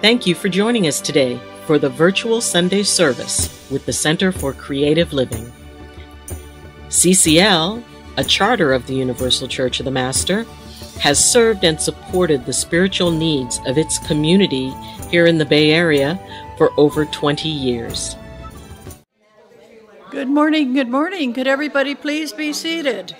Thank you for joining us today for the virtual Sunday service with the Center for Creative Living. CCL, a charter of the Universal Church of the Master, has served and supported the spiritual needs of its community here in the Bay Area for over 20 years. Good morning, good morning. Could everybody please be seated?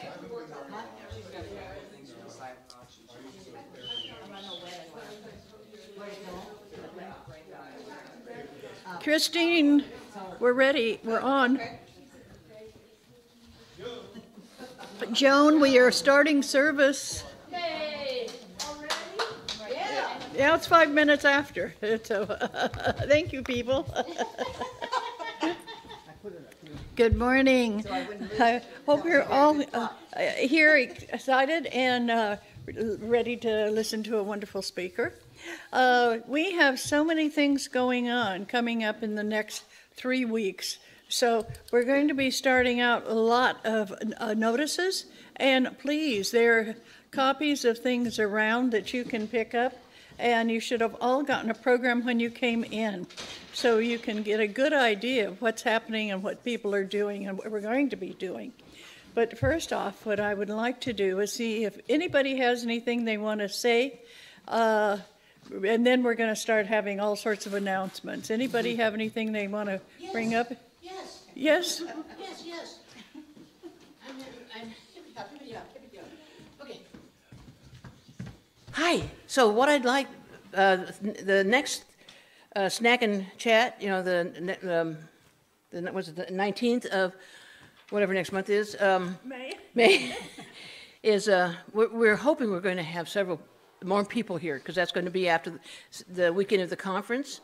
Christine, we're ready. We're on. Joan, we are starting service. Hey, already? Yeah, it's 5 minutes after. So, thank you, people. Good morning. I hope you're all here excited and ready to listen to a wonderful speaker. We have so many things going on coming up in the next 3 weeks. So we're going to be starting out a lot of notices, and please, there are copies of things around that you can pick up, and you should have all gotten a program when you came in, so you can get a good idea of what's happening and what people are doing and what we're going to be doing. But first off, what I would like to do is see if anybody has anything they want to say, and then we're going to start having all sorts of announcements. Anybody have anything they want to bring up? Yes. Yes? Yes. Okay. Hi. So what I'd like, the next snack and chat, you know, was it the 19th of whatever next month is? May. Is, we're hoping we're going to have several more people here, because that's going to be after the weekend of the conference.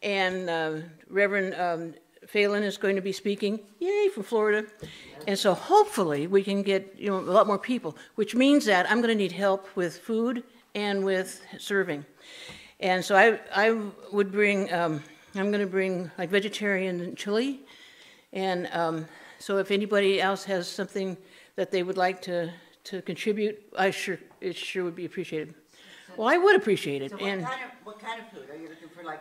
And Reverend Phelan is going to be speaking, yay, from Florida. And so hopefully we can get, you know, a lot more people, which means that I'm going to need help with food and with serving. And so I would bring, I'm going to bring like vegetarian chili. And so if anybody else has something that they would like to contribute, it sure would be appreciated. Well, I would appreciate it. So what kind of food? Are you looking for, like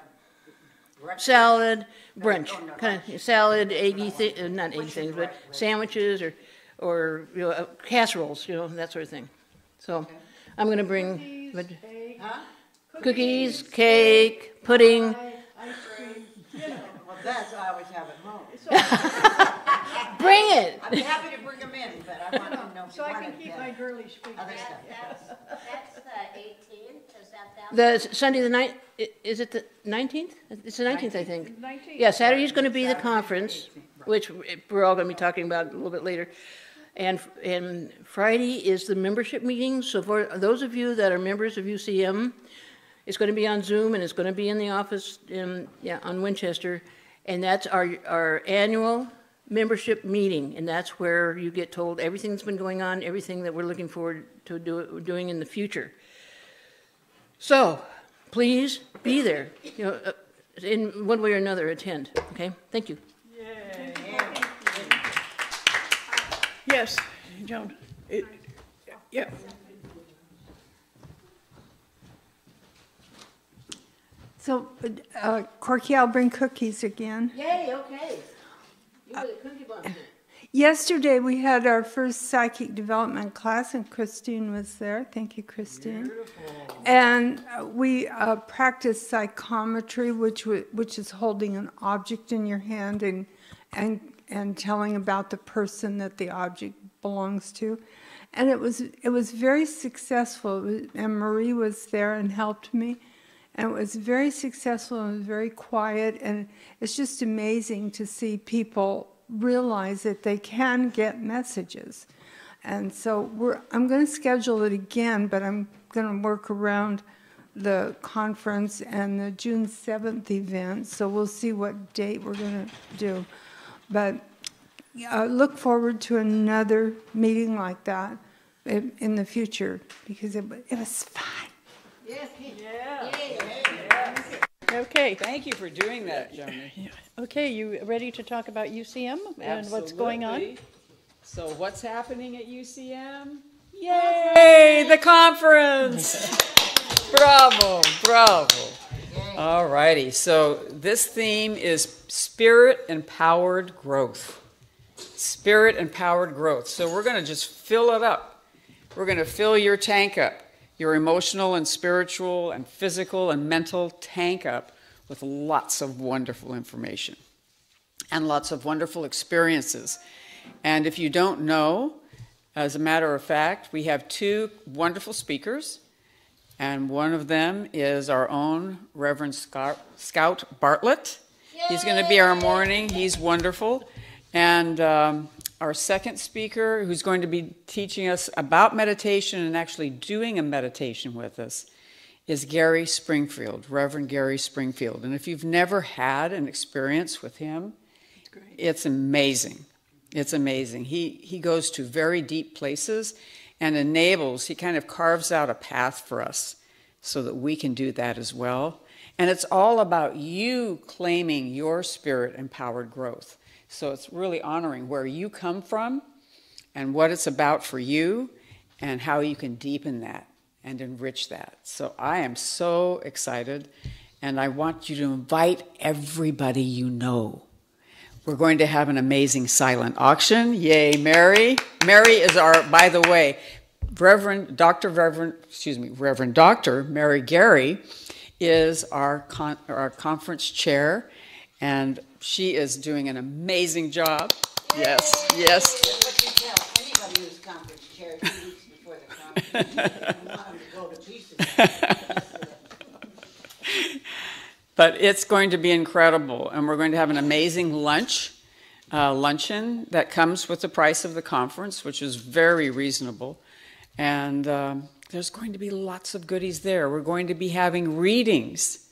breakfast? Salad, brunch, kind of salad, eggy not eggy things, but sandwiches or you know, casseroles, you know, that sort of thing. So I'm going to bring cookies, cake, pudding. Ice cream. Well, that's I always have at home. Bring it. I'd be happy to bring them in, but I want to know if So you I want can keep my girlish feet. other stuff. That's the 18th, is that The Sunday the 9th, is it the 19th? It's the 19th, I think. 19th. Yeah, Saturday's going to be the conference, which we're all going to be talking about a little bit later. And Friday is the membership meeting. So for those of you that are members of UCM, it's going to be on Zoom, and it's going to be in the office on Winchester. And that's our annual membership meeting, and that's where you get told everything that's been going on, everything that we're looking forward to doing in the future. So please be there, you know, in one way or another, attend. Okay, thank you. Yay. Yes, Joan. Yeah. So, Corky, I'll bring cookies again. Yay, okay. You were the cookie bunch. Yesterday, we had our first psychic development class, and Christine was there. Thank you, Christine. Beautiful. And we practiced psychometry, which is holding an object in your hand and telling about the person that the object belongs to. And it was very successful. And Marie was there and helped me. And it was very successful and very quiet. And it's just amazing to see people realize that they can get messages. And so I'm going to schedule it again, but I'm going to work around the conference and the June 7th event. So we'll see what date we're going to do. But look forward to another meeting like that in the future, because it was fun. Yes. Yeah. Yeah. Okay. Thank you for doing that, Joni. Okay, you ready to talk about UCM and what's going on? Absolutely. So what's happening at UCM? Yay, the conference! Bravo, bravo. Yay. All righty. So this theme is spirit-empowered growth. Spirit-empowered growth. So we're going to just fill it up. We're going to fill your tank up, your emotional and spiritual and physical and mental tank up with lots of wonderful information and lots of wonderful experiences. And if you don't know, as a matter of fact, we have two wonderful speakers, and one of them is our own Reverend Scout Bartlett. He's going to be our morning. He's wonderful. And our second speaker, who's going to be teaching us about meditation and actually doing a meditation with us, is Gary Springfield, Reverend Gary Springfield. And if you've never had an experience with him, it's amazing. It's amazing. He goes to very deep places and he kind of carves out a path for us so that we can do that as well. And it's all about you claiming your spirit-empowered growth. So it's really honoring where you come from and what it's about for you and how you can deepen that and enrich that. So I am so excited, and I want you to invite everybody you know. We're going to have an amazing silent auction. Yay, Mary. Mary is by the way, Reverend Dr. Mary Gary is our conference chair, and she is doing an amazing job. Yay. Yes, yes. What you tell anybody who's conference chair 2 weeks before the conference, you want them to go to pieces. But it's going to be incredible, and we're going to have an amazing luncheon that comes with the price of the conference, which is very reasonable. And there's going to be lots of goodies there. We're going to be having readings,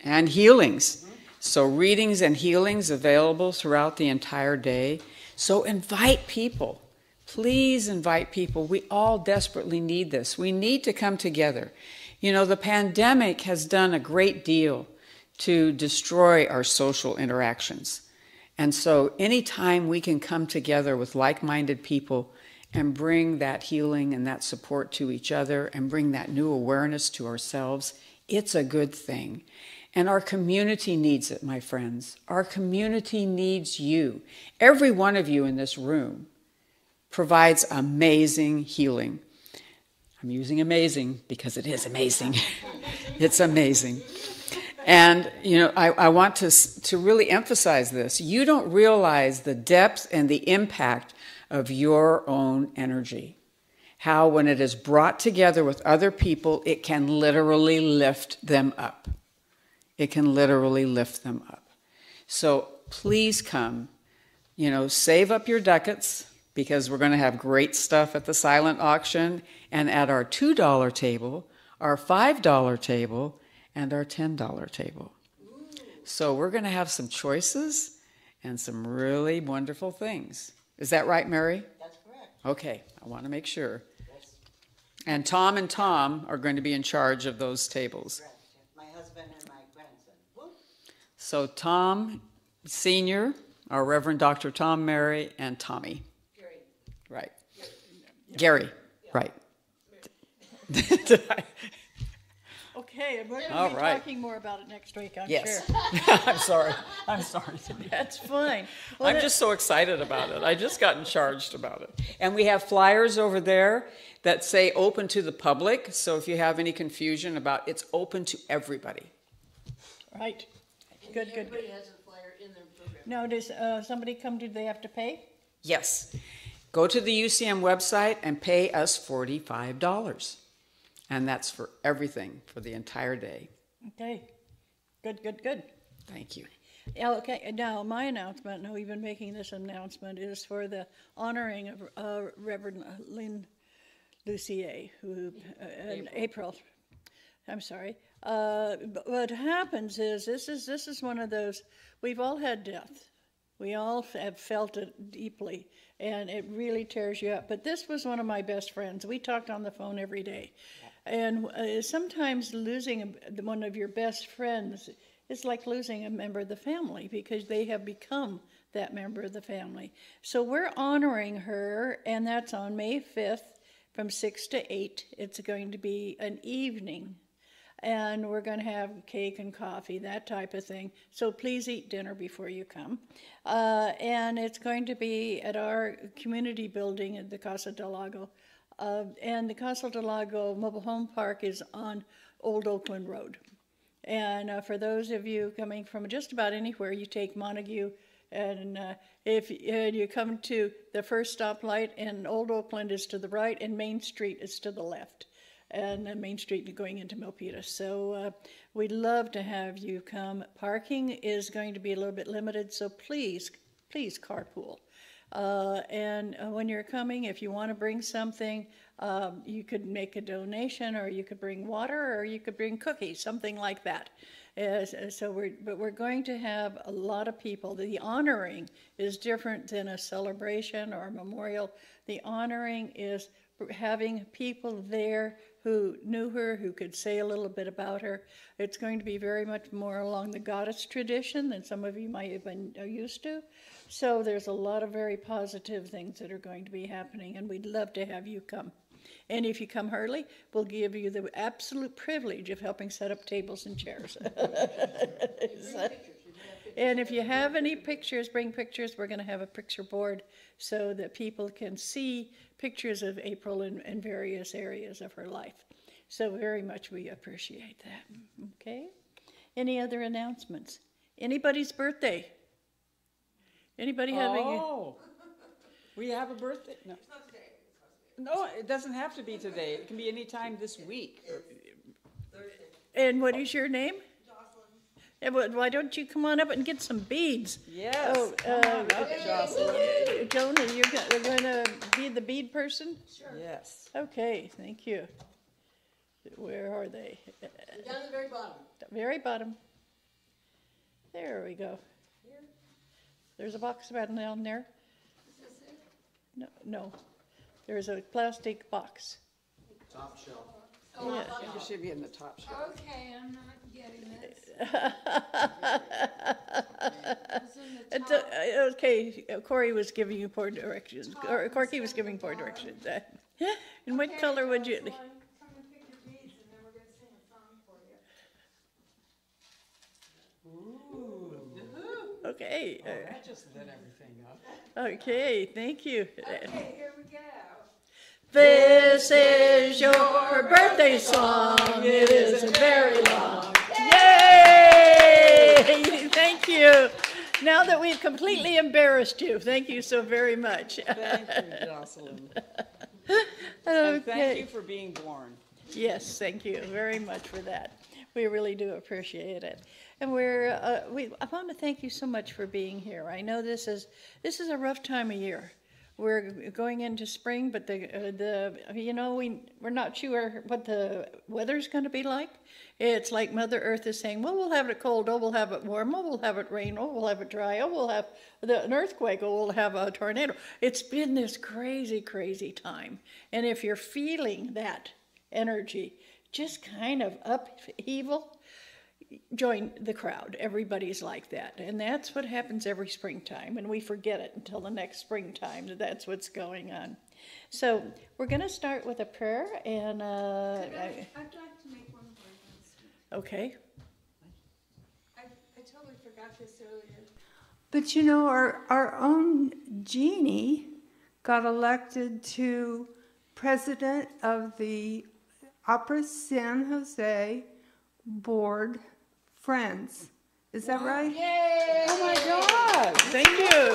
and healings. So readings and healings available throughout the entire day. So invite people. Please invite people. We all desperately need this. We need to come together. The pandemic has done a great deal to destroy our social interactions. And so anytime we can come together with like-minded people and bring that healing and that support to each other and bring that new awareness to ourselves, it's a good thing. And our community needs it, my friends. Our community needs you. Every one of you in this room provides amazing healing. I'm using amazing because it is amazing. It's amazing. And, I want to really emphasize this. You don't realize the depth and the impact of your own energy. How when it is brought together with other people, it can literally lift them up. It can literally lift them up. So please come, save up your ducats, because we're going to have great stuff at the silent auction and at our $2 table, our $5 table, and our $10 table. So we're going to have some choices and some really wonderful things. Is that right, Mary? That's correct. Okay, I want to make sure. Yes. And Tom are going to be in charge of those tables. Correct. My husband and my grandson. Whoop. So Tom Sr., our Reverend Dr. Tom Mary, and Tommy. Gary. Right. Gary. Yeah. Right. Okay, we're going All to be right. talking more about it next week, I'm Yes. sure. I'm sorry. That's fine. Well, I'm just so excited about it. I just gotten charged about it. And we have flyers over there that say open to the public. So if you have any confusion about it's open to everybody. Right. Good. Everybody has a flyer in their program. Now, does somebody come, do they have to pay? Yes. Go to the UCM website and pay us $45. And that's for everything, for the entire day. Okay. Good. Thank you. Yeah, okay, now my announcement, and we've been making this announcement, is for the honoring of Reverend Lynn Lucier, who, in April. I'm sorry. But what happens is, this is one of those, we've all had death. We all have felt it deeply, and it really tears you up. But this was one of my best friends. We talked on the phone every day. And sometimes losing one of your best friends is like losing a member of the family, because they have become that member of the family. So we're honoring her, and that's on May 5th from 6 to 8. It's going to be an evening and we're going to have cake and coffee, that type of thing. So please eat dinner before you come. And it's going to be at our community building at the Casa del Lago. And the Casa del Lago Mobile Home Park is on Old Oakland Road. And for those of you coming from just about anywhere, you take Montague, and if you come to the first stoplight, and Old Oakland is to the right, and Main Street is to the left, and Main Street going into Milpitas. So we'd love to have you come. Parking is going to be a little bit limited, so please carpool. And when you're coming, if you want to bring something, you could make a donation, or you could bring water, or you could bring cookies, something like that. But we're going to have a lot of people. The honoring is different than a celebration or a memorial. The honoring is having people there who knew her, who could say a little bit about her. It's going to be very much more along the goddess tradition than some of you might have been used to. So there's a lot of very positive things that are going to be happening, and we'd love to have you come. And if you come early, we'll give you the absolute privilege of helping set up tables and chairs. And if you have any pictures, bring pictures. We're going to have a picture board so that people can see pictures of April in various areas of her life. So very much we appreciate that. Okay? Any other announcements? Anybody's birthday? Anybody having Oh, we have a birthday? No. No, it doesn't have to be today. It can be any time this week. And what is your name? Jocelyn. Why don't you come on up and get some beads? Yes. Oh, come on up, Jocelyn. Jonah, you're going to be the bead person? Sure. Yes. Okay, thank you. Where are they? Down at the very bottom. The very bottom. There we go. There's a box about down there. No. There's a plastic box. Top shelf. Yeah. You should be in the top shelf. Okay, I'm not getting this. Okay, Corey was giving you poor directions. Or Corky was giving poor directions. And what color would you? Come and pick your beads, and then we're going to sing a song for you. Okay. That just lit everything up. Okay, thank you. Okay, here we go. This is your birthday song. It isn't very long. Yay! Thank you. Now that we've completely embarrassed you, thank you so very much. Thank you, Jocelyn. Okay. And thank you for being born. Yes, thank you very much for that. We really do appreciate it. And I want to thank you so much for being here. I know this is a rough time of year. We're going into spring, but we're not sure what the weather's going to be like. It's like Mother Earth is saying, well, we'll have it cold, oh, we'll have it warm, oh, we'll have it rain, oh, we'll have it dry, oh, we'll have an earthquake, oh, we'll have a tornado. It's been this crazy, crazy time. And if you're feeling that energy, just kind of upheaval, join the crowd. Everybody's like that. And that's what happens every springtime, and we forget it until the next springtime that that's what's going on. So we're going to start with a prayer, and I'd like to make one more announcement. Okay. I totally forgot this earlier. But you know, our own Jeannie got elected to president of the Opera San Jose Board Friends. Is that right? Yay! Oh my God! Thank you.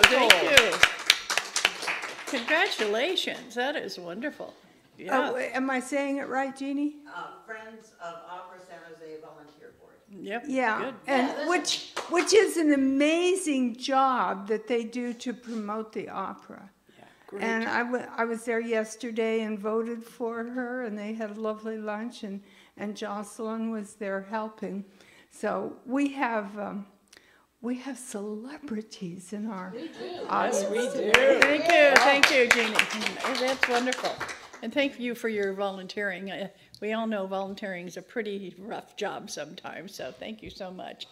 Congratulations. That is wonderful. Yeah. Oh, am I saying it right, Jeannie? Friends of Opera San Jose Volunteer Board. Yep. Yeah, Good. and which is an amazing job that they do to promote the opera. Yeah, great. And I was there yesterday and voted for her, and they had a lovely lunch, and Jocelyn was there helping. So we have celebrities in our audience. We do. Thank you, Jeannie. That's wonderful. And thank you for your volunteering. We all know volunteering is a pretty rough job sometimes, so thank you so much.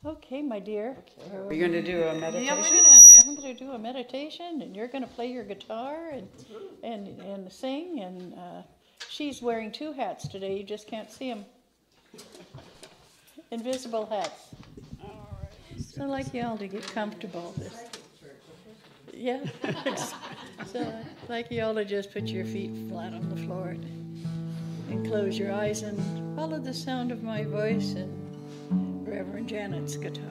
Okay, my dear. Are you going to do a meditation? I'm going to do a meditation, and you're going to play your guitar and sing. And she's wearing two hats today. You just can't see them. Invisible hats. So I'd like you all to get comfortable. Yeah. So I'd like you all to just put your feet flat on the floor and close your eyes and follow the sound of my voice and Reverend Janet's guitar.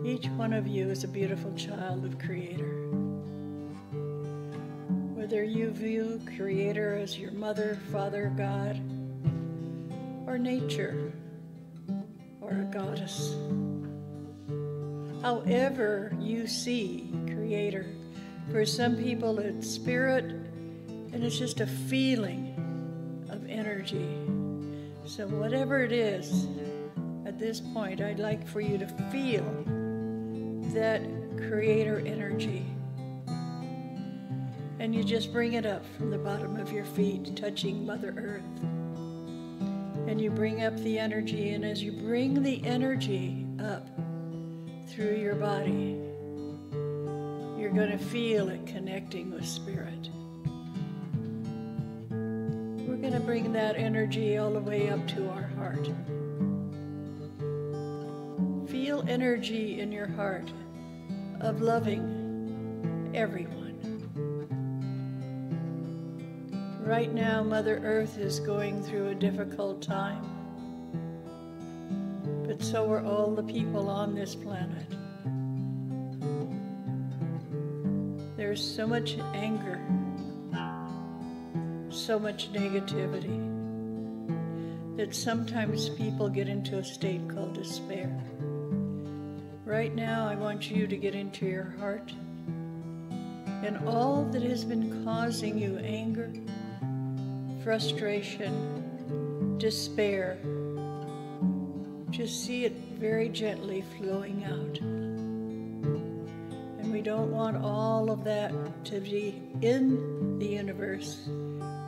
Each one of you is a beautiful child of Creator. Whether you view Creator as your mother, father, God, or nature, or a goddess. However you see Creator, for some people it's spirit, and it's just a feeling of energy. So whatever it is, at this point, I'd like for you to feel that Creator energy. And you just bring it up from the bottom of your feet, touching Mother Earth. And you bring up the energy, and as you bring the energy up through your body, you're going to feel it connecting with Spirit. We're going to bring that energy all the way up to our heart. Feel energy in your heart of loving everyone. Right now, Mother Earth is going through a difficult time, but so are all the people on this planet. There's so much anger, so much negativity, that sometimes people get into a state called despair. Right now, I want you to get into your heart, and all that has been causing you anger, frustration, despair, just see it very gently flowing out. And we don't want all of that to be in the universe.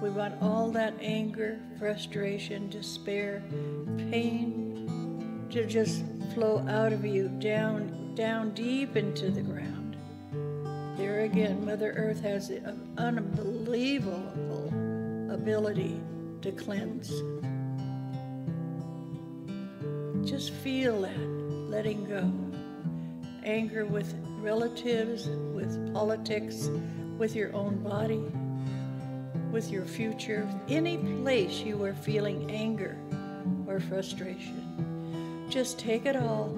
We want all that anger, frustration, despair, pain to just flow out of you, down deep into the ground. There again, Mother Earth has an unbelievable ability to cleanse. Just feel that, letting go. Anger with relatives, with politics, with your own body, with your future, any place you are feeling anger or frustration. Just take it all,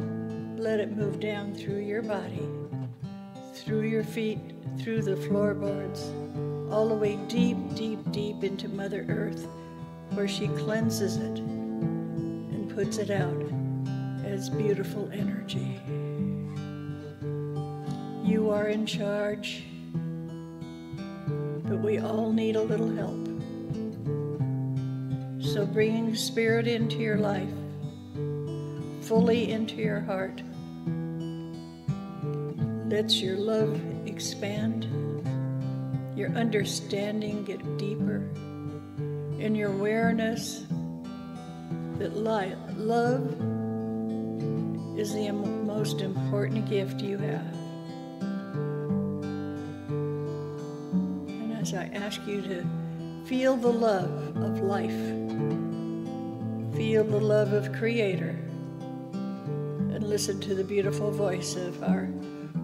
let it move down through your body, through your feet, through the floorboards, all the way deep, deep, deep into Mother Earth, where she cleanses it and puts it out as beautiful energy. You are in charge, but we all need a little help. So bringing Spirit into your life, fully into your heart, lets your love expand, your understanding get deeper, and your awareness that love is the most important gift you have. And as I ask you to feel the love of life, feel the love of Creator, and listen to the beautiful voice of our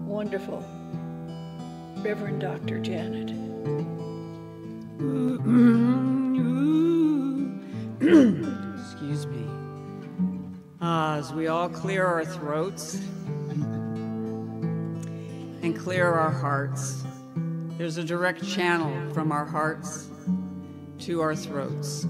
wonderful Reverend Dr. Janet. Excuse me. As we all clear our throats and clear our hearts, there's a direct channel from our hearts to our throats.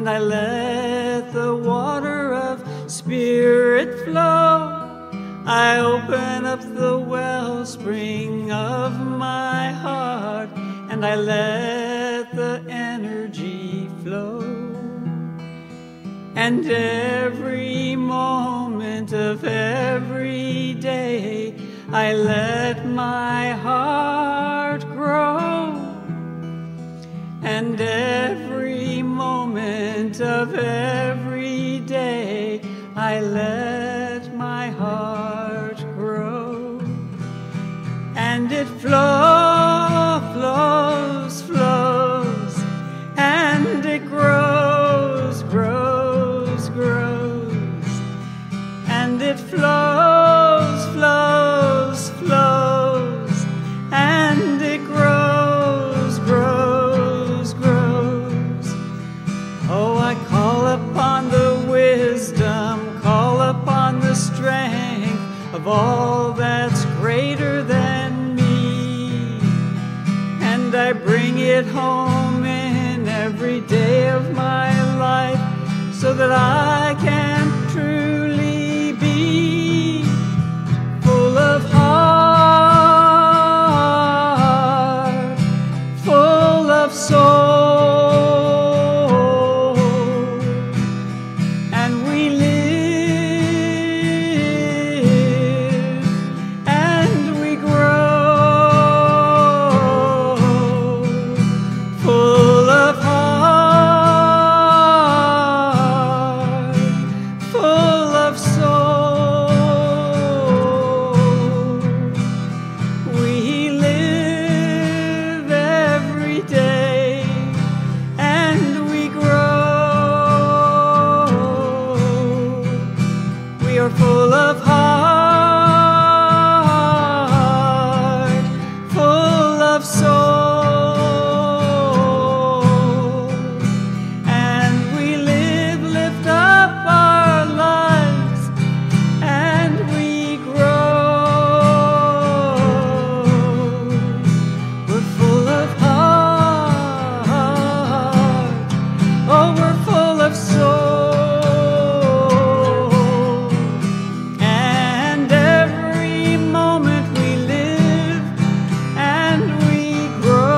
I let the water of Spirit flow. I open up the wellspring of my heart, and I let the energy and every moment of every day I let my heart grow, and every moment of every day I let my heart grow, and it flows, and it grows, and it flows, and it grows. Oh, I call upon the wisdom, call upon the strength of all that's greater than me, and I bring it home in every day of my life so that I can truly be full of heart, full of soul, and we live and we grow, full of heart, full of soul. We live every day and we grow. We are full of heart, full of soul, and we lift up our lives and we grow. We're full of heart, oh, we're full of soul, and every moment we live and we grow.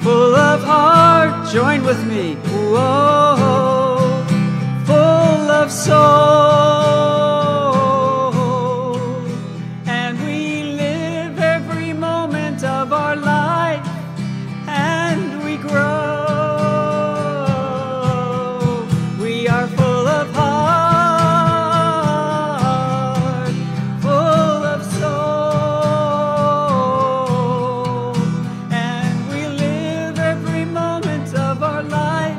Full of heart, join with me, whoa, full of soul, and we live every moment of our life and we grow. We are full of heart, full of soul, and we live every moment of our life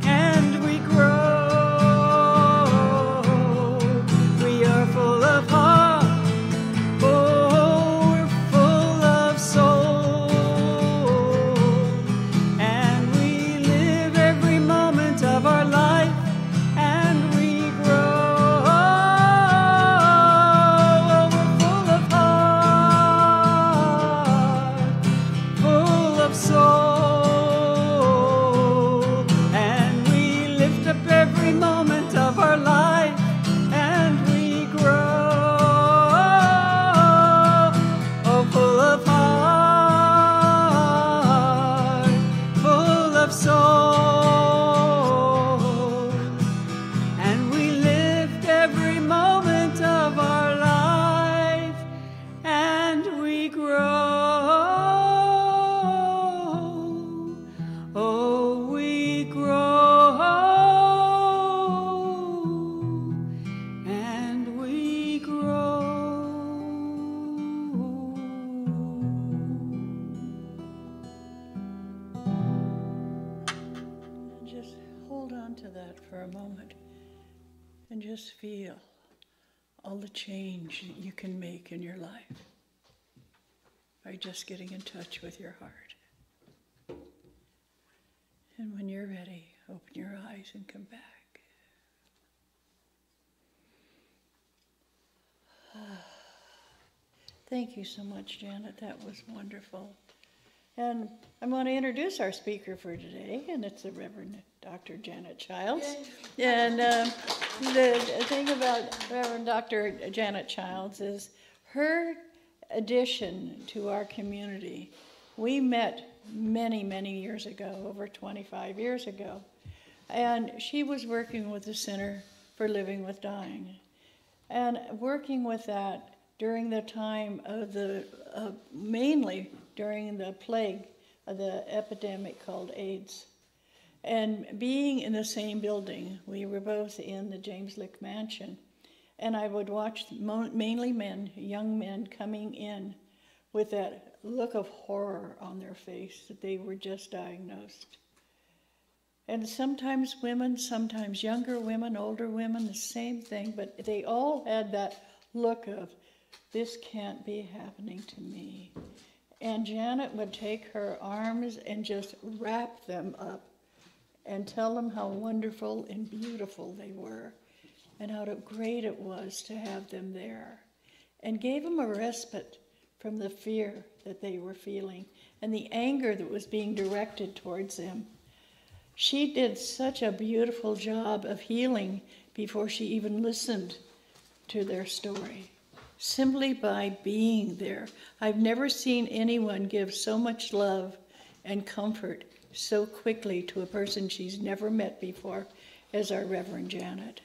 and we grow. We are full of heart, oh, we're full of soul, and we live every moment of our life and we grow. We're full of heart, full of soul, and we lift up every moment of our life and we grow. Oh, full of heart, full of soul, and we lift every moment of our life and we grow. Oh, we grow and we grow. Just hold on to that for a moment and just feel all the change that you can make in your life by just getting in touch with your heart. And when you're ready, open your eyes and come back. Thank you so much, Janet. That was wonderful. And I want to introduce our speaker for today, and it's the Reverend Dr. Janet Childs. And the thing about Reverend Dr. Janet Childs is her addition to our community. We met many, many years ago, over 25 years ago. And she was working with the Center for Living with Dying. And working with that during the time of mainly during the plague, the epidemic called AIDS. And being in the same building, we were both in the James Lick Mansion, and I would watch mainly men, young men, coming in with that look of horror on their face that they were just diagnosed. And sometimes women, sometimes younger women, older women, the same thing, but they all had that look of, this can't be happening to me. And Janet would take her arms and just wrap them up and tell them how wonderful and beautiful they were and how great it was to have them there, and gave them a respite from the fear that they were feeling and the anger that was being directed towards them. She did such a beautiful job of healing before she even listened to their story, simply by being there. I've never seen anyone give so much love and comfort so quickly to a person she's never met before as our Reverend Janet.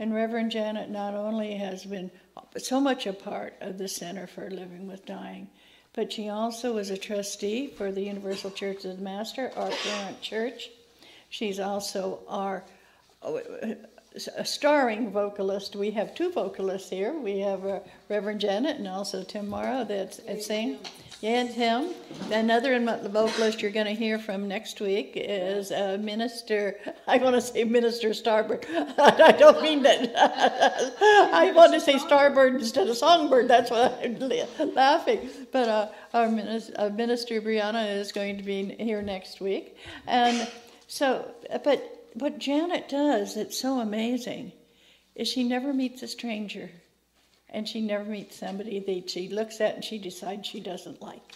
And Reverend Janet not only has been so much a part of the Center for Living with Dying, but she also is a trustee for the Universal Church of the Master, our parent church. She's also our a starring vocalist. We have two vocalists here. We have Reverend Janet and also Tim Morrow that sing. Yeah, Tim. Another vocalist you're going to hear from next week is Minister, I want to say Minister Starbird. I don't mean that. I want to say Starbird instead of Songbird. That's why I'm laughing. But our Minister Brianna is going to be here next week. And so, but what Janet does that's so amazing is she never meets a stranger. And she never meets somebody that she looks at and she decides she doesn't like.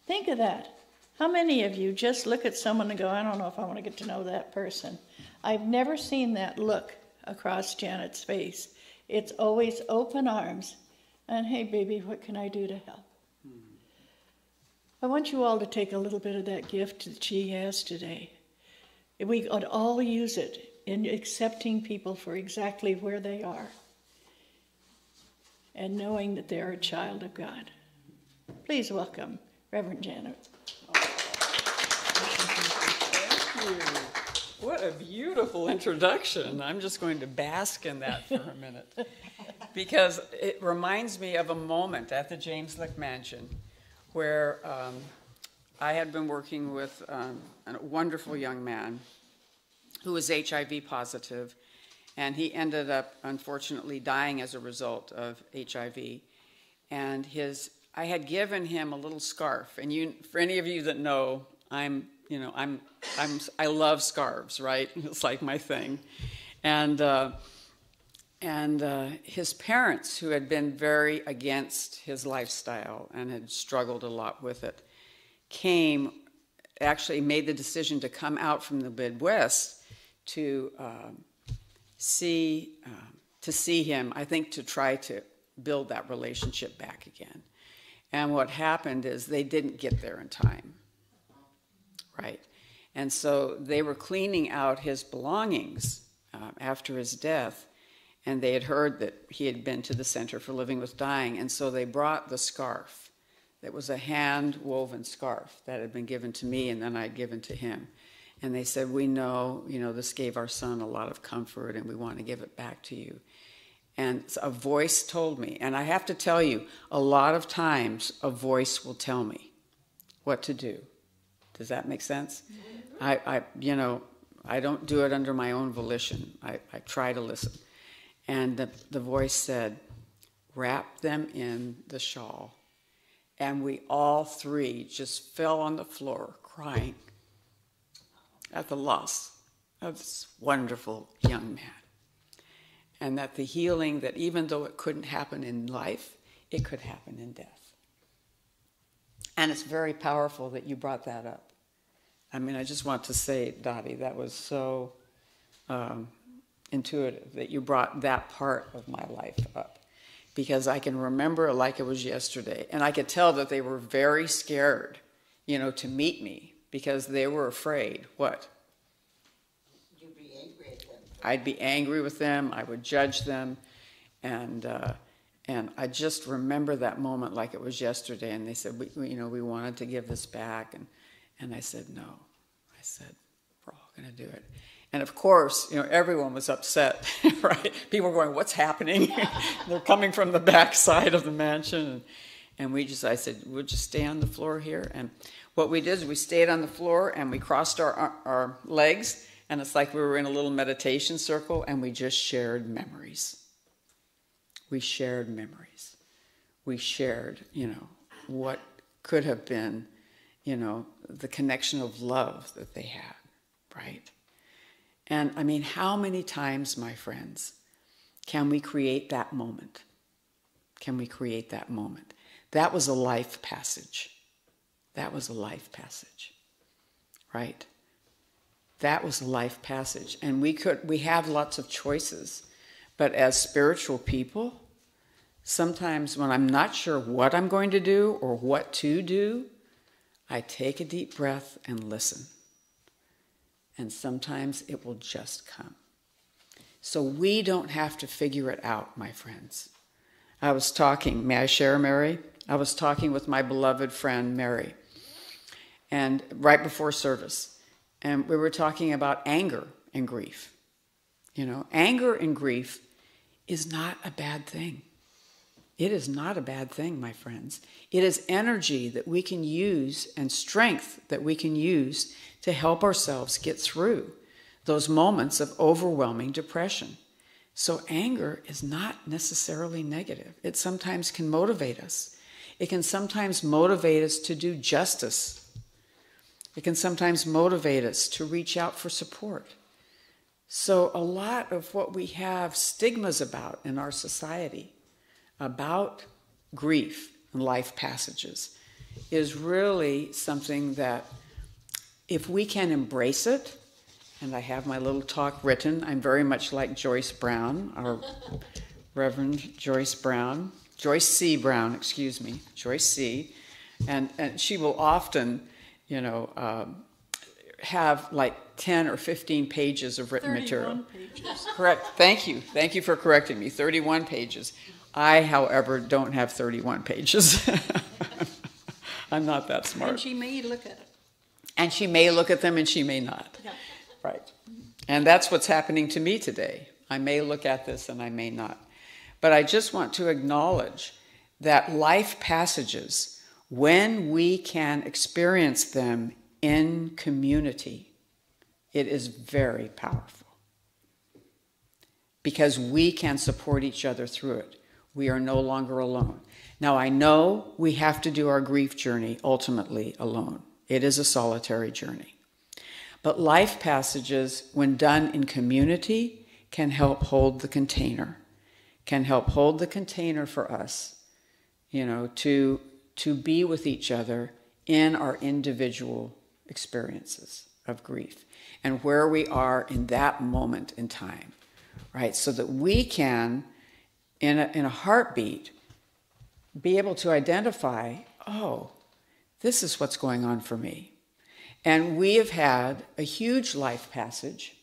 Think of that. How many of you just look at someone and go, I don't know if I want to get to know that person? I've never seen that look across Janet's face. It's always open arms. And hey, baby, what can I do to help? I want you all to take a little bit of that gift that she has today. We ought all use it in accepting people for exactly where they are and knowing that they're a child of God. Please welcome Reverend Janet. Thank you. What a beautiful introduction. I'm just going to bask in that for a minute because it reminds me of a moment at the James Lick Mansion where I had been working with a wonderful young man who was HIV positive, and he ended up, unfortunately, dying as a result of HIV. And I had given him a little scarf, and for any of you that know, I love scarves, right? It's like my thing. And his parents, who had been very against his lifestyle and had struggled a lot with it, actually made the decision to come out from the Midwest to see him, I think, to try to build that relationship back again. And what happened is they didn't get there in time, right? And so they were cleaning out his belongings after his death, and they had heard that he had been to the Center for Living with Dying, and so they brought the scarf. That was a hand-woven scarf that had been given to me, and then I'd given to him. And they said, we know, this gave our son a lot of comfort, and we want to give it back to you. And a voice told me, and I have to tell you, a lot of times a voice will tell me what to do. Does that make sense? I don't do it under my own volition. I try to listen. And the voice said, wrap them in the shawl. And we all three just fell on the floor crying at the loss of this wonderful young man. And that the healing, that even though it couldn't happen in life, it could happen in death. And it's very powerful that you brought that up. I mean, I just want to say, Dottie, that was so intuitive that you brought that part of my life up. Because I can remember it like it was yesterday. And I could tell that they were very scared. to meet me because they were afraid. What? You'd be angry at them. I'd be angry with them. I would judge them. And I just remember that moment like it was yesterday. And they said, we wanted to give this back. And I said, no. I said, we're all going to do it. And of course, everyone was upset, right? People were going, what's happening? They're coming from the back side of the mansion. And I said, we'll just stay on the floor here. And what we did is we stayed on the floor and we crossed our legs. And it's like we were in a little meditation circle and we just shared memories. We shared memories. We shared, what could have been, the connection of love that they had, right? And I mean, how many times, my friends, can we create that moment? Can we create that moment? That was a life passage. That was a life passage, right? That was a life passage. And we have lots of choices. But as spiritual people, sometimes when I'm not sure what I'm going to do or what to do, I take a deep breath and listen. And sometimes it will just come. So we don't have to figure it out, my friends. I was talking, may I share, Mary? I was talking with my beloved friend, Mary, and right before service. And we were talking about anger and grief. Anger and grief is not a bad thing. It is not a bad thing, my friends. It is energy that we can use and strength that we can use to help ourselves get through those moments of overwhelming depression. So anger is not necessarily negative. It sometimes can motivate us. It can sometimes motivate us to do justice. It can sometimes motivate us to reach out for support. So a lot of what we have stigmas about in our society, about grief and life passages, is really something that if we can embrace it, and I have my little talk written, I'm very much like Joyce Brown, our Reverend Joyce Brown, Joyce C. Brown, Joyce C. And she will often, have like 10 or 15 pages of written material. 31 pages. Correct. Thank you. Thank you for correcting me. 31 pages. I, however, don't have 31 pages. I'm not that smart. And she may look at it. And she may look at them and she may not. Yeah. Right. And that's what's happening to me today. I may look at this and I may not. But I just want to acknowledge that life passages, when we can experience them in community, it is very powerful. Because we can support each other through it. We are no longer alone. Now, I know we have to do our grief journey ultimately alone. It is a solitary journey. But life passages, when done in community, can help hold the container. Can help hold the container for us, to be with each other in our individual experiences of grief and where we are in that moment in time, right? So that we can, in a heartbeat, be able to identify, oh, this is what's going on for me. And we have had a huge life passage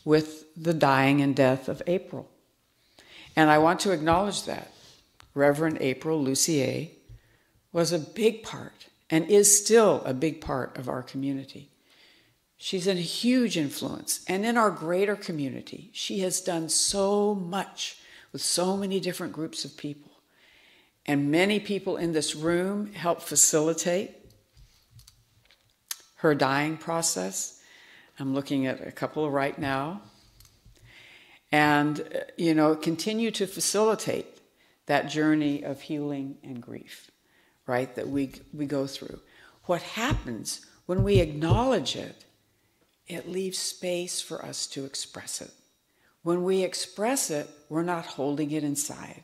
with the dying and death of April. And I want to acknowledge that. Reverend April Lucier was a big part and is still a big part of our community. She's a huge influence. And in our greater community, she has done so much with so many different groups of people. And many people in this room help facilitate her dying process. I'm looking at a couple right now. And, continue to facilitate that journey of healing and grief, right, that we go through. What happens when we acknowledge it, it leaves space for us to express it. When we express it, we're not holding it inside.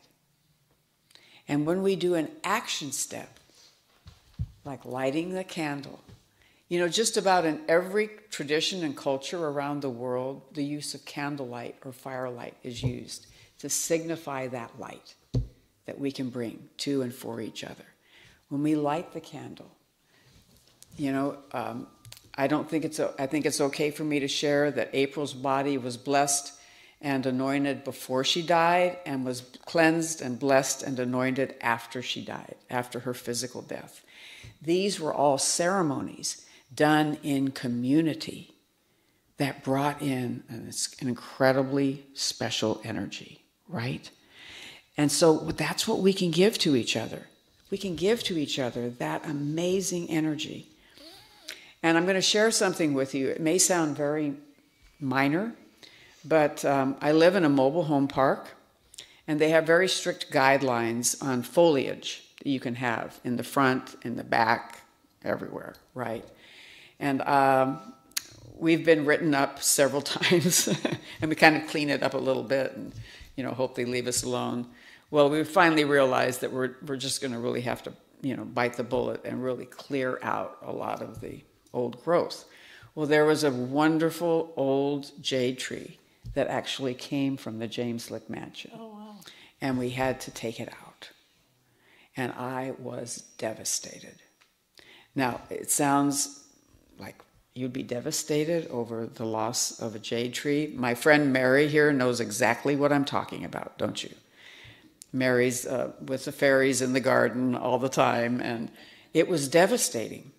And when we do an action step, like lighting the candle, just about in every tradition and culture around the world, the use of candlelight or firelight is used to signify that light that we can bring to and for each other. When we light the candle, I don't think I think it's okay for me to share that April's body was blessed and anointed before she died, and was cleansed and blessed and anointed after she died, after her physical death. These were all ceremonies done in community that brought in an incredibly special energy, right? And so that's what we can give to each other. We can give to each other that amazing energy. And I'm going to share something with you. It may sound very minor, but I live in a mobile home park, and they have very strict guidelines on foliage that you can have in the front, in the back, everywhere, right? And we've been written up several times, and we kind of clean it up a little bit and, hope they leave us alone. Well, we finally realized that we're just going to really have to, bite the bullet and really clear out a lot of the old growth. Well, there was a wonderful old jade tree that actually came from the James Lick Mansion. Oh, wow. And we had to take it out. And I was devastated. Now, it sounds like you'd be devastated over the loss of a jade tree. My friend Mary here knows exactly what I'm talking about, don't you? Mary's with the fairies in the garden all the time, and it was devastating.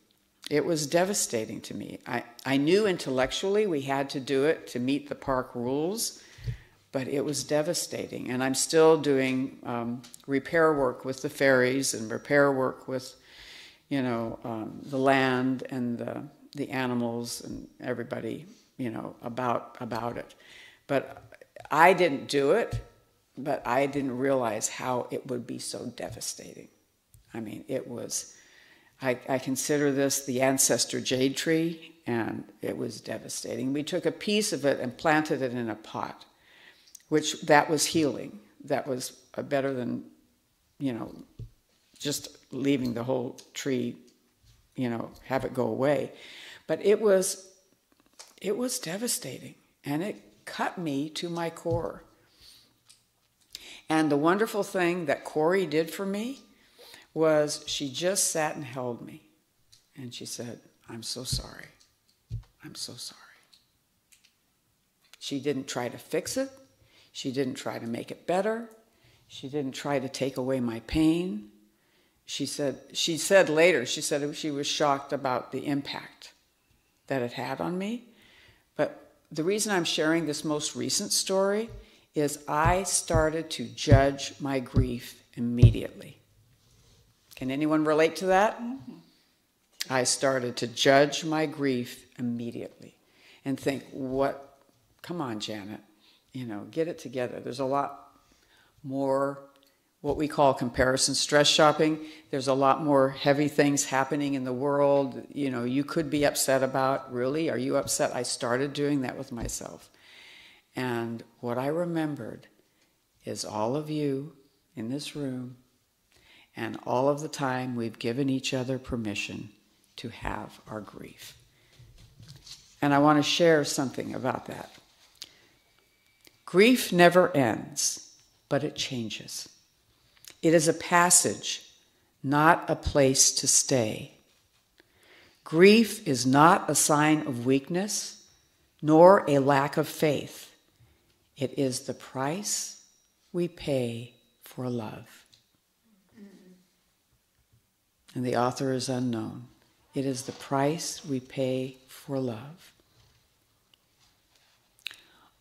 It was devastating to me. I knew intellectually we had to do it to meet the park rules, but it was devastating. And I'm still doing repair work with the fairies and repair work with, the land and the animals and everybody, about it. But I didn't do it, but I didn't realize how it would be so devastating. I mean, it was... I consider this the ancestor jade tree, and it was devastating. We took a piece of it and planted it in a pot, that was healing. That was better than, just leaving the whole tree, have it go away. But it was devastating, and it cut me to my core. And the wonderful thing that Corey did for me was she just sat and held me. And she said, "I'm so sorry. I'm so sorry." She didn't try to fix it. She didn't try to make it better. She didn't try to take away my pain. She said later she was shocked about the impact that it had on me. But the reason I'm sharing this most recent story is I started to judge my grief immediately. Can anyone relate to that? Mm-hmm. I started to judge my grief immediately and think, come on, Janet, get it together. There's a lot more what we call comparison stress shopping. There's a lot more heavy things happening in the world, you could be upset about. Really? Are you upset? I started doing that with myself. And what I remembered is all of you in this room, and all of the time we've given each other permission to have our grief. And I want to share something about that. Grief never ends, but it changes. It is a passage, not a place to stay. Grief is not a sign of weakness, nor a lack of faith. It is the price we pay for love. And the author is unknown. It is the price we pay for love.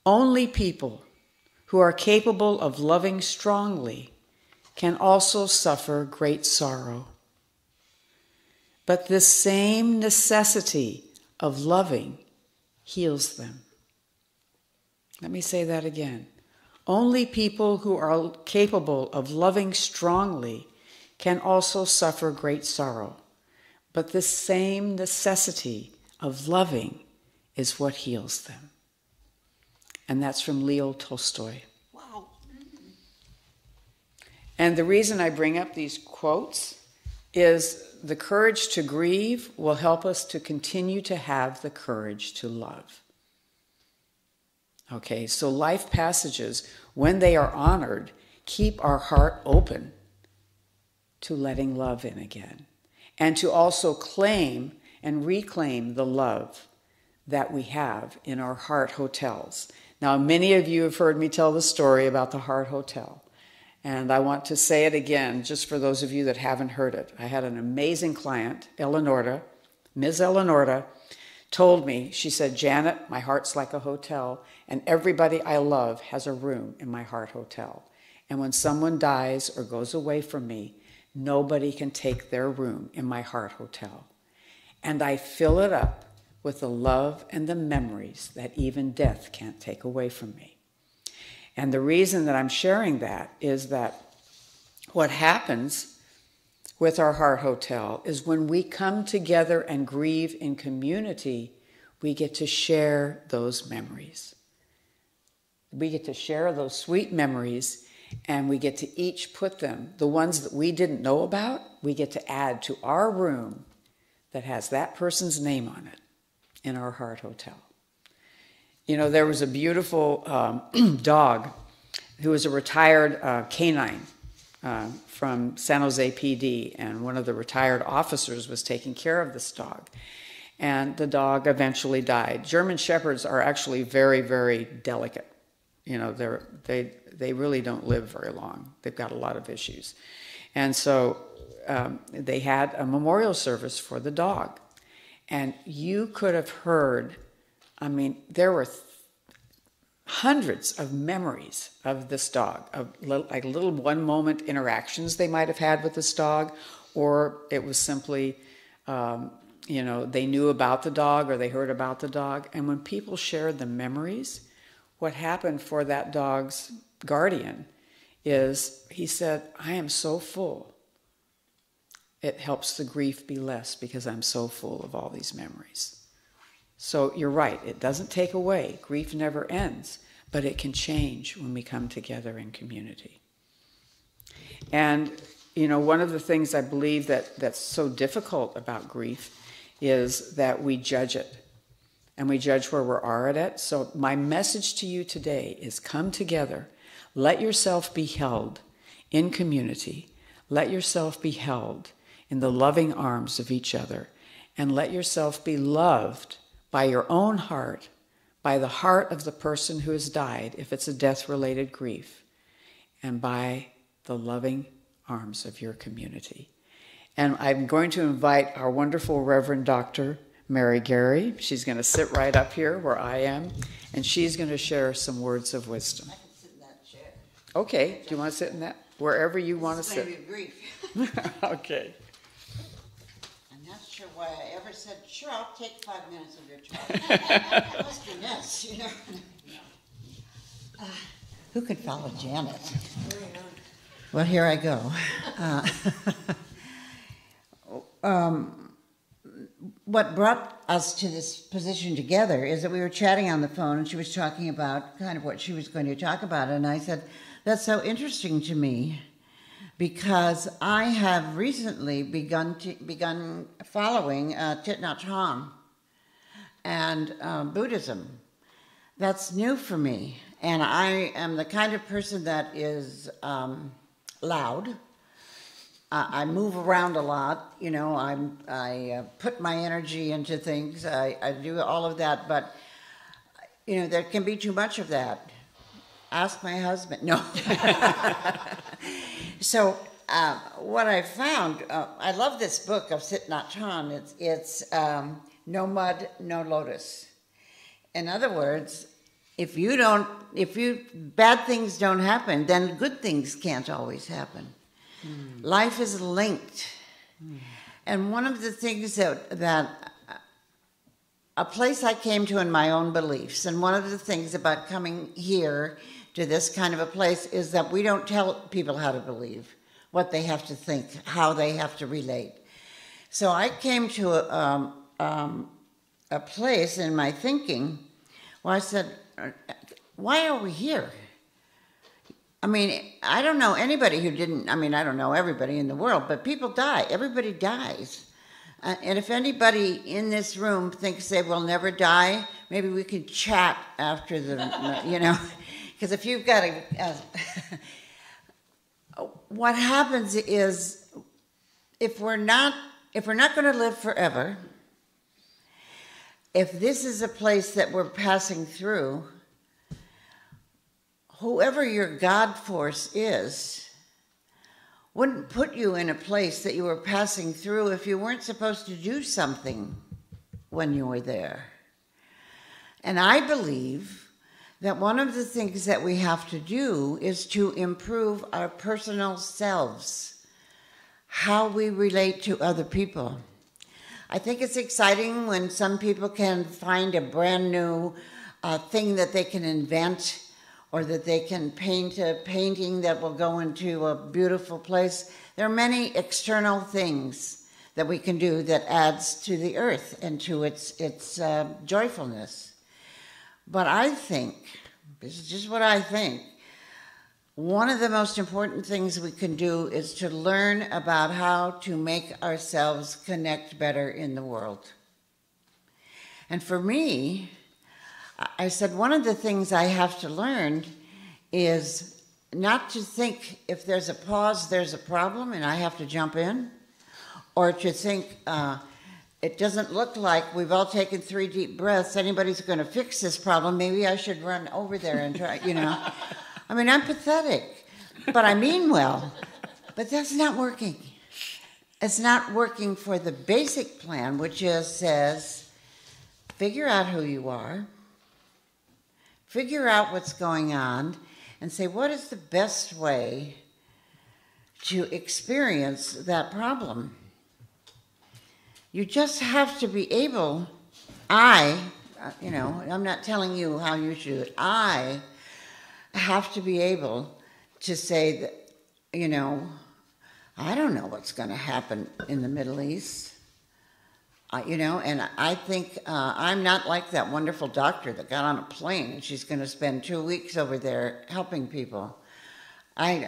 Only people who are capable of loving strongly can also suffer great sorrow. But this same necessity of loving heals them. Let me say that again. Only people who are capable of loving strongly can also suffer great sorrow. But this same necessity of loving is what heals them. And that's from Leo Tolstoy. Wow. And the reason I bring up these quotes is the courage to grieve will help us to continue to have the courage to love. Okay, so life passages, when they are honored, keep our heart open to letting love in again, and to also claim and reclaim the love that we have in our heart hotels. Now, many of you have heard me tell the story about the Heart Hotel, and I want to say it again just for those of you that haven't heard it. I had an amazing client, Eleanorda. Ms. Eleanorda told me, she said, Janet, my heart's like a hotel, and everybody I love has a room in my Heart Hotel. And when someone dies or goes away from me, nobody can take their room in my Heart Hotel. And I fill it up with the love and the memories that even death can't take away from me. And the reason that I'm sharing that is that what happens with our Heart Hotel is when we come together and grieve in community, we get to share those memories. We get to share those sweet memories, and we get to each put them, the ones that we didn't know about, we get to add to our room that has that person's name on it in our Heart Hotel. You know, there was a beautiful dog who was a retired canine from San Jose PD, and one of the retired officers was taking care of this dog. And the dog eventually died. German Shepherds are actually very, very delicate. You know, they really don't live very long. They've got a lot of issues. And so they had a memorial service for the dog. And you could have heard, I mean, there were hundreds of memories of this dog, of like little one-moment interactions they might have had with this dog, or it was simply, you know, they knew about the dog or they heard about the dog. And when people shared the memories, what happened for that dog's guardian is he said, I am so full. It helps the grief be less because I'm so full of all these memories. So you're right, it doesn't take away. Grief never ends, but it can change when we come together in community. And, you know, one of the things I believe that's so difficult about grief is that we judge it. And we judge where we are at it. So my message to you today is come together. Let yourself be held in community. Let yourself be held in the loving arms of each other. And let yourself be loved by your own heart, by the heart of the person who has died, if it's a death-related grief, and by the loving arms of your community. And I'm going to invite our wonderful Reverend Dr. Mary Gary. She's going to sit right up here where I am, and she's going to share some words of wisdom. I can sit in that chair. Okay, do you want to sit in that? Wherever you want to This is sit. going to be brief. Okay. I'm not sure why I ever said, sure, I'll take 5 minutes of your time. That must be nuts, you know. Who could follow Janet? Well, here I go. What brought us to this position together is that we were chatting on the phone, and she was talking about kind of what she was going to talk about, and I said, that's so interesting to me, because I have recently begun following Thich Nhat Hanh and Buddhism. That's new for me, and I am the kind of person that is loud. I move around a lot, you know, I put my energy into things, I do all of that, but, you know, there can be too much of that. Ask my husband. No. So what I found, I love this book of Thich Nhat Hanh. It's No Mud, No Lotus. In other words, if bad things don't happen, then good things can't always happen. Life is linked. And one of the things that a place I came to in my own beliefs, and one of the things about coming here to this kind of a place is that we don't tell people how to believe, what they have to think, how they have to relate. So I came to a place in my thinking where I said, why are we here? I mean, I don't know anybody who didn't, I mean, I don't know everybody in the world, but people die. Everybody dies. And if anybody in this room thinks they will never die, maybe we could chat after the, you know, because if you've got a, what happens is if we're not going to live forever, if this is a place that we're passing through, whoever your God force is wouldn't put you in a place that you were passing through if you weren't supposed to do something when you were there. And I believe that one of the things that we have to do is to improve our personal selves, how we relate to other people. I think it's exciting when some people can find a brand new thing that they can invent, or that they can paint a painting that will go into a beautiful place. There are many external things that we can do that adds to the earth and to its joyfulness. But I think, this is just what I think, one of the most important things we can do is to learn about how to make ourselves connect better in the world. And for me, I said one of the things I have to learn is not to think if there's a pause, there's a problem, and I have to jump in, or to think it doesn't look like we've all taken 3 deep breaths, anybody's going to fix this problem, maybe I should run over there and try, you know. I mean, I'm pathetic, but I mean well, but that's not working. It's not working for the basic plan, which says, figure out who you are, figure out what's going on, and say, what is the best way to experience that problem? You just have to be able, I'm not telling you how you should, I have to be able to say that, I don't know what's going to happen in the Middle East. And I think I'm not like that wonderful doctor that got on a plane and she's going to spend 2 weeks over there helping people. I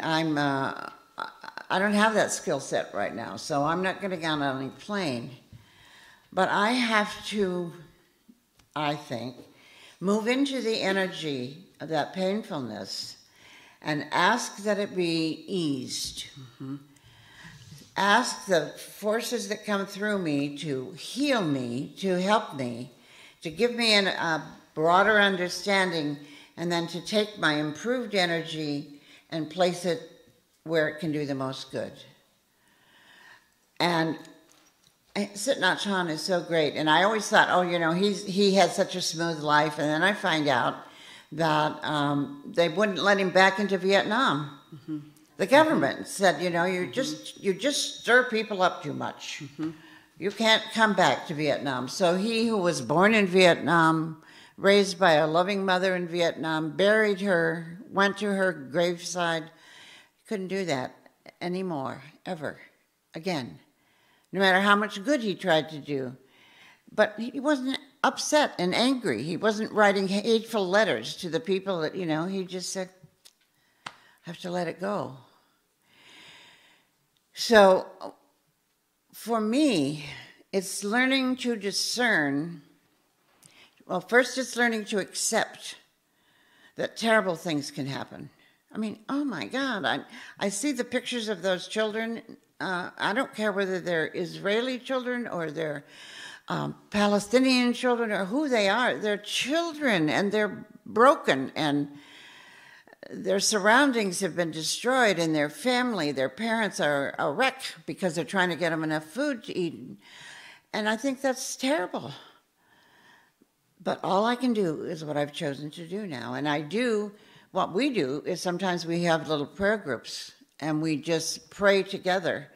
don't have that skill set right now, so I'm not going to get on any plane. But I have to, I think, move into the energy of that painfulness and ask that it be eased. Mm-hmm. Ask the forces that come through me to heal me, to help me, to give me a broader understanding, and then to take my improved energy and place it where it can do the most good. And Thich Nhat Hanh is so great. And I always thought, he had such a smooth life. And then I find out that they wouldn't let him back into Vietnam. Mm-hmm. The government said, you just stir people up too much. Mm-hmm. You can't come back to Vietnam. So he, who was born in Vietnam, raised by a loving mother in Vietnam, buried her, went to her graveside, couldn't do that anymore, ever, again, no matter how much good he tried to do. But he wasn't upset and angry. He wasn't writing hateful letters to the people that, he just said, I have to let it go. So for me, it's learning to discern. Well, first it's learning to accept that terrible things can happen. I mean, oh my God, I see the pictures of those children. I don't care whether they're Israeli children or they're Palestinian children or who they are. They're children and they're broken and their surroundings have been destroyed and their family, their parents are a wreck because they're trying to get them enough food to eat. And I think that's terrible. But all I can do is what I've chosen to do now. And what we do is sometimes we have little prayer groups and we just pray together.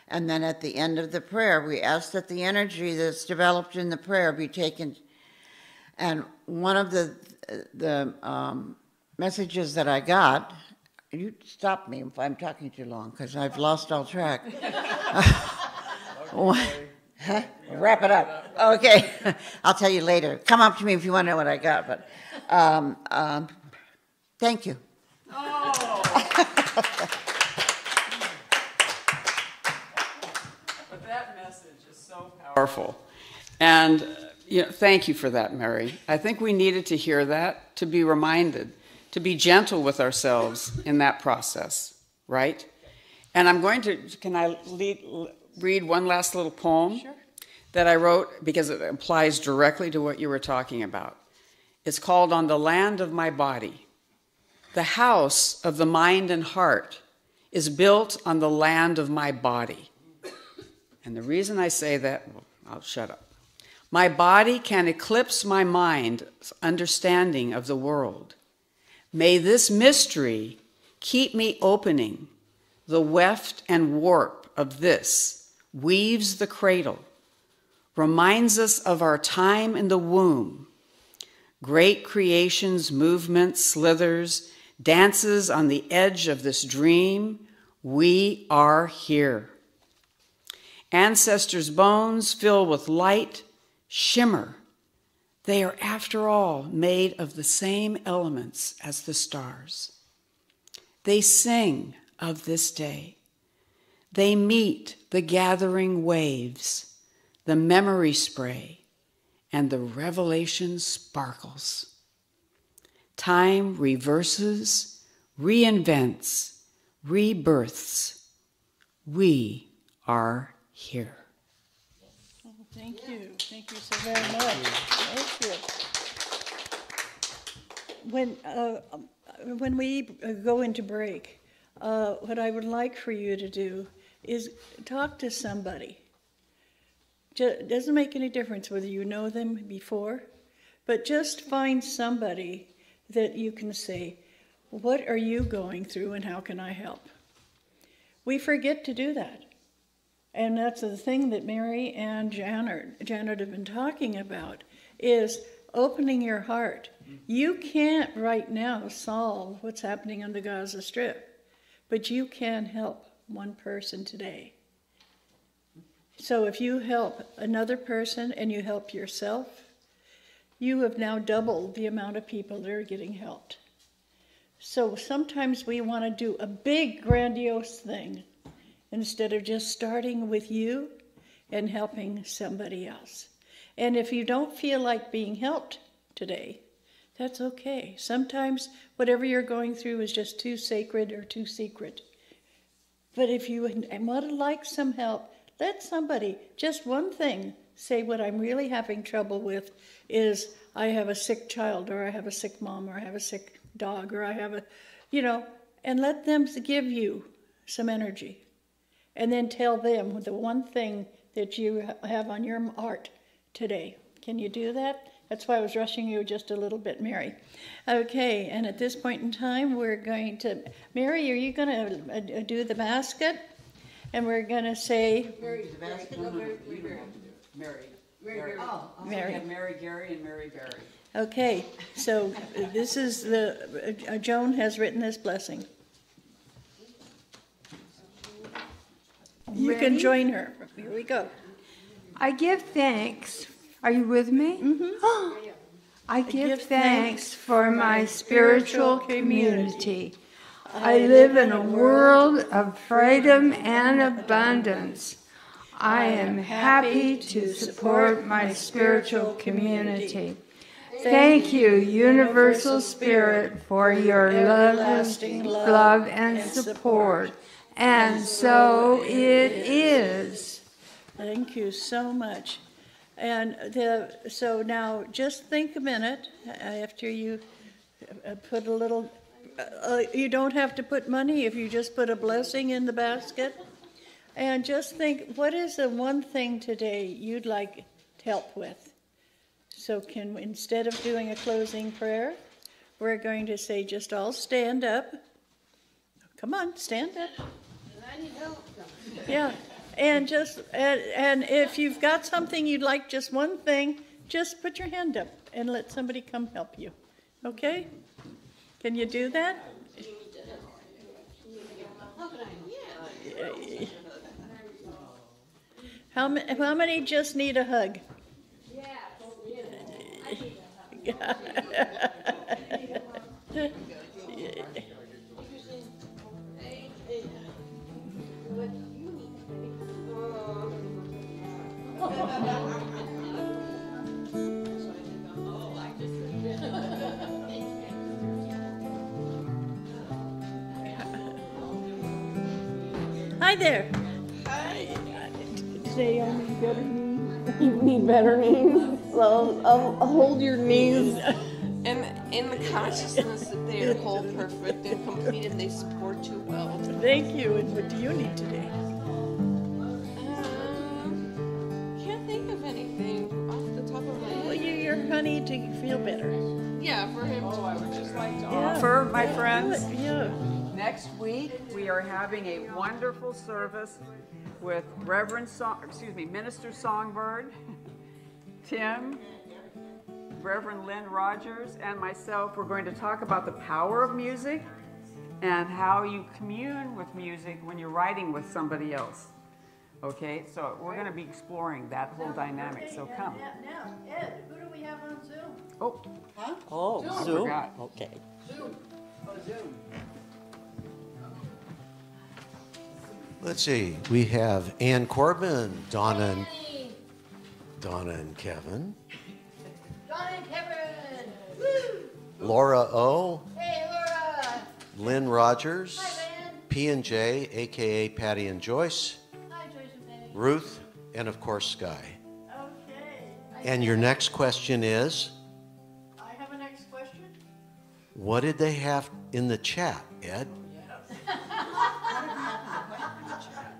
And then at the end of the prayer, we ask that the energy that's developed in the prayer be taken. And one of the messages that I got, you stop me if I'm talking too long because I've lost all track. Huh? Wrap it up. Okay. I'll tell you later. Come up to me if you want to know what I got. But thank you. Oh. But that message is so powerful. And thank you for that, Mary. I think we needed to hear that, to be reminded, to be gentle with ourselves in that process, right? And I'm going to, can I read one last little poem? Sure. that I wrote because it applies directly to what you were talking about. It's called On the Land of My Body. The house of the mind and heart is built on the land of my body. And the reason I say that, well, I'll shut up. My body can eclipse my mind's understanding of the world. May this mystery keep me opening. The weft and warp of this weaves the cradle, reminds us of our time in the womb. Great creation's movement slithers, dances on the edge of this dream. We are here. Ancestors' bones fill with light, shimmer. They are, after all, made of the same elements as the stars. They sing of this day. They meet the gathering waves, the memory spray, and the revelation sparkles. Time reverses, reinvents, rebirths. We are here. Oh, thank you. Thank you so very much. Thank you. When we go into break, what I would like for you to do is talk to somebody. Doesn't make any difference whether you know them before, but just find somebody that you can say, what are you going through and how can I help? We forget to do that. And that's the thing that Mary and Janet have been talking about, is opening your heart. You can't right now solve what's happening on the Gaza Strip, but you can help one person today. So if you help another person and you help yourself, you have now doubled the amount of people that are getting helped. So sometimes we want to do a big, grandiose thing instead of just starting with you and helping somebody else. And if you don't feel like being helped today, that's okay. Sometimes whatever you're going through is just too sacred or too secret. But if you want to like some help, let somebody, just one thing, say what I'm really having trouble with is I have a sick child, or I have a sick mom, or I have a sick dog, or I have a, and let them give you some energy. And then tell them the one thing that you have on your heart today. Can you do that? That's why I was rushing you just a little bit, Mary. Okay, and at this point in time, we're going to, Mary, are you going to do the basket? And we're going to say... Mary. Mary. Mary Gary and Mary Barry. Okay, so this is Joan has written this blessing. You can join her. Here we go. I give thanks. Are you with me? Mm-hmm. I give thanks for my spiritual community. I live in a world of freedom and abundance. I am happy to support my spiritual community. Thank you, Universal Spirit, for your love and support. And so it is. Thank you so much. And so now just think a minute after you put a little, you don't have to put money if you just put a blessing in the basket. And just think, what is the one thing today you'd like help with? So instead of doing a closing prayer, we're going to say just all stand up. Come on, stand up. I need help. Yeah, and and if you've got something you'd like, just one thing, just put your hand up and let somebody come help you. Okay? Can you do that? How many just need a hug? Hi there. Hi. Today I'm better than You need better knees. So I'll hold your knees. And in the consciousness that they are whole, perfect, and completed, they support you well. Thank you. And what do you need today? Can't think of anything off the top of my head. Well, your honey to feel better. Yeah, for him. Oh, I would just like to Yeah. offer, my friends, Yeah. next week we are having a wonderful service with Minister Songbird, Tim, Reverend Lynn Rogers, and myself. We're going to talk about the power of music and how you commune with music when you're writing with somebody else. Okay, so we're going to be exploring that whole dynamic, so come. Now, Ed, who do we have on Zoom? Oh, Oh, I Zoom? forgot. Okay. Let's see. We have Ann Corbin, Donna and Kevin, Donna and Kevin. Woo! Laura O, Hey, Laura. Lynn Rogers, Hi, Lynn. P&J, aka Patty and Joyce, Hi, Joyce and Penny. Ruth, and of course Sky. Okay. And your next question is, I have a next question. what did they have in the chat, Ed?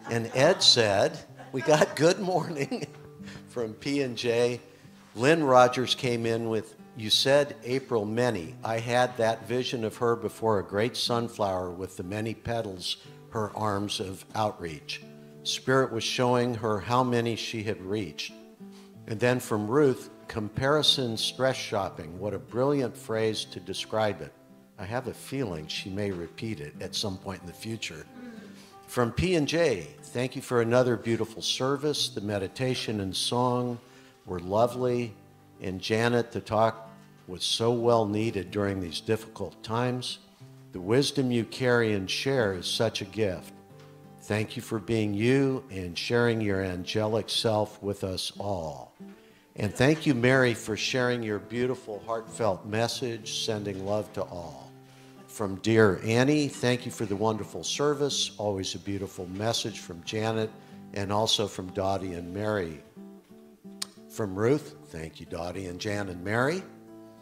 And Ed said, we got good morning from P&J. Lynn Rogers came in with, you said April many. I had that vision of her before a great sunflower with the many petals, her arms of outreach. Spirit was showing her how many she had reached. And then from Ruth, comparison stress shopping. What a brilliant phrase to describe it. I have a feeling she may repeat it at some point in the future. From P&J, thank you for another beautiful service. The meditation and song were lovely. And Janet, the talk was so well needed during these difficult times. The wisdom you carry and share is such a gift. Thank you for being you and sharing your angelic self with us all. And thank you, Mary, for sharing your beautiful, heartfelt message, sending love to all. From dear Annie, thank you for the wonderful service. Always a beautiful message from Janet and also from Dottie and Mary. From Ruth, thank you, Dottie and Jan and Mary.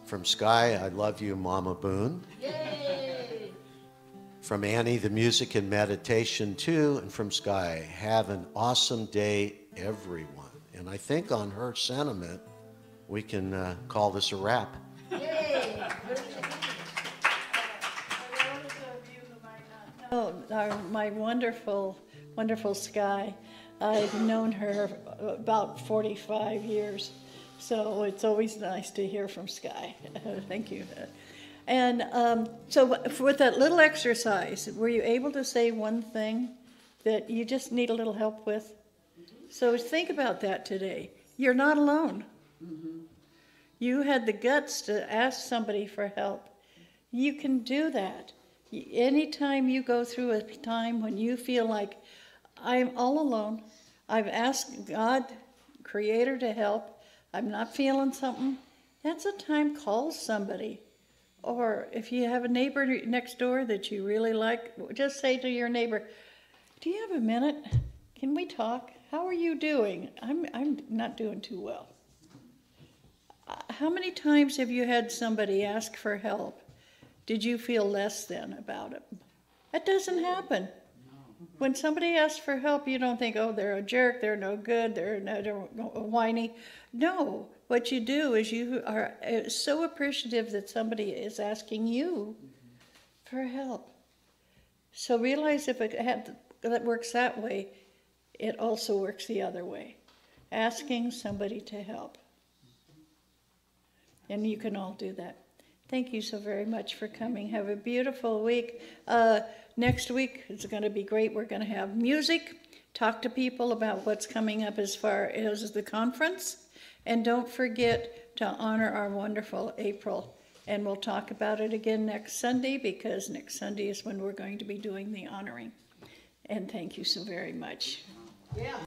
From Sky, I love you, Mama Boone. Yay! From Annie, the music and meditation too. And from Sky, have an awesome day, everyone. And I think on her sentiment, we can call this a wrap. Yay! Oh, my wonderful, wonderful Sky. I've known her about 45 years, so it's always nice to hear from Sky. Thank you. And so with that little exercise, were you able to say one thing that you just need a little help with? So think about that today. You're not alone. Mm-hmm. You had the guts to ask somebody for help. You can do that. Anytime you go through a time when you feel like, I'm all alone, I've asked God, Creator, to help, I'm not feeling something, that's a time, call somebody. Or if you have a neighbor next door that you really like, just say to your neighbor, do you have a minute? Can we talk? How are you doing? I'm not doing too well. How many times have you had somebody ask for help? Did you feel less than about it? That doesn't happen. When somebody asks for help, you don't think, oh, they're a jerk, they're no good, they're whiny. No, what you do is you are so appreciative that somebody is asking you for help. So realize if that works that way, it also works the other way. Asking somebody to help. And you can all do that. Thank you so very much for coming. Have a beautiful week. Next week is going to be great. We're going to have music, talk to people about what's coming up as far as the conference. And don't forget to honor our wonderful April. And we'll talk about it again next Sunday, because next Sunday is when we're going to be doing the honoring. And thank you so very much. Yeah.